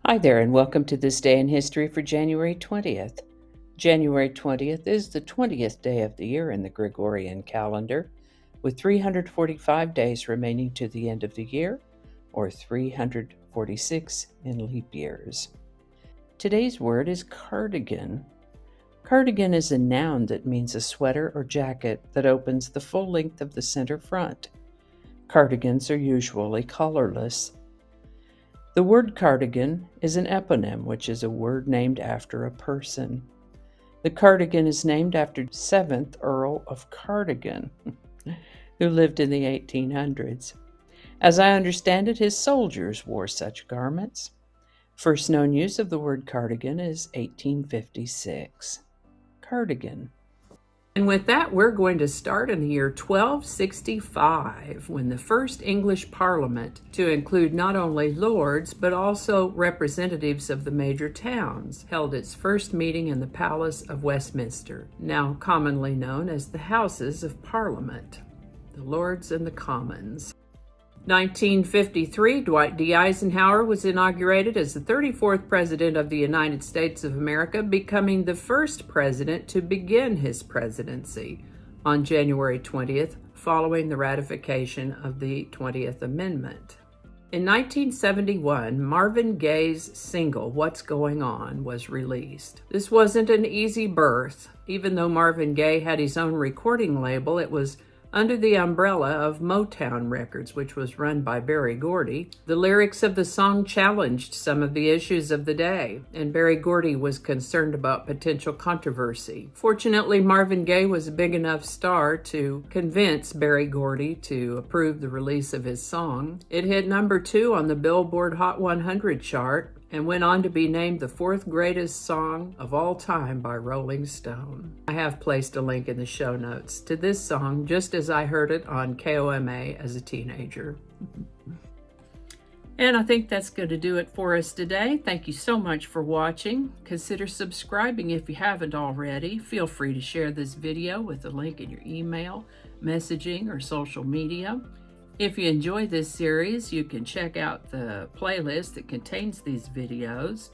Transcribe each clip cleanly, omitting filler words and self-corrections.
Hi there, and welcome to this day in history for January 20th. January 20th is the 20th day of the year in the Gregorian calendar, with 345 days remaining to the end of the year, or 346 in leap years. Today's word is cardigan. Cardigan is a noun that means a sweater or jacket that opens the full length of the center front. Cardigans are usually colorless. The word cardigan is an eponym, which is a word named after a person. The cardigan is named after 7th Earl of Cardigan, who lived in the 1800s. As I understand it, his soldiers wore such garments. First known use of the word cardigan is 1856. Cardigan. And with that, we're going to start in the year 1265, when the first English Parliament, to include not only lords, but also representatives of the major towns, held its first meeting in the Palace of Westminster, now commonly known as the Houses of Parliament, the Lords and the Commons. 1953, Dwight D. Eisenhower was inaugurated as the 34th President of the United States of America, becoming the first president to begin his presidency on January 20th, following the ratification of the 20th Amendment. In 1971, Marvin Gaye's single, What's Going On, was released. This wasn't an easy birth. Even though Marvin Gaye had his own recording label, it was under the umbrella of Motown Records, which was run by Berry Gordy. The lyrics of the song challenged some of the issues of the day, and Berry Gordy was concerned about potential controversy. Fortunately, Marvin Gaye was a big enough star to convince Berry Gordy to approve the release of his song. It hit number 2 on the Billboard Hot 100 chart, and went on to be named the 4th greatest song of all time by Rolling Stone. I have placed a link in the show notes to this song just as I heard it on KOMA as a teenager. And I think that's going to do it for us today. Thank you so much for watching. Consider subscribing if you haven't already. Feel free to share this video with a link in your email, messaging, or social media. If you enjoy this series, you can check out the playlist that contains these videos.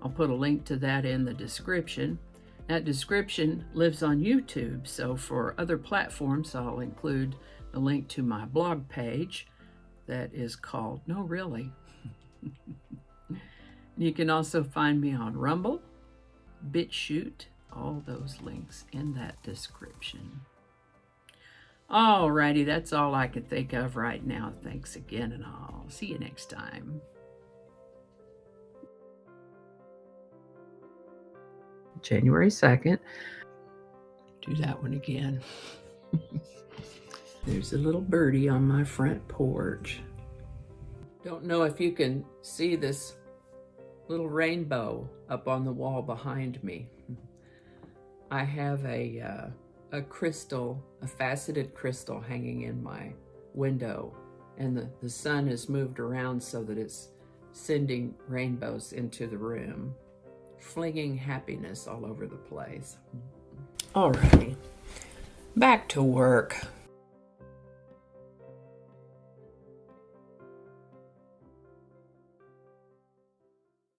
I'll put a link to that in the description. That description lives on YouTube, so for other platforms, I'll include a link to my blog page that is called No Really. You can also find me on Rumble, BitChute, all those links in that description. Alrighty, that's all I can think of right now. Thanks again, and I'll see you next time. January 2nd. Do that one again. There's a little birdie on my front porch. Don't know if you can see this little rainbow up on the wall behind me. I have a crystal, a faceted crystal hanging in my window, and the sun has moved around so that it's sending rainbows into the room, flinging happiness all over the place. All right, back to work.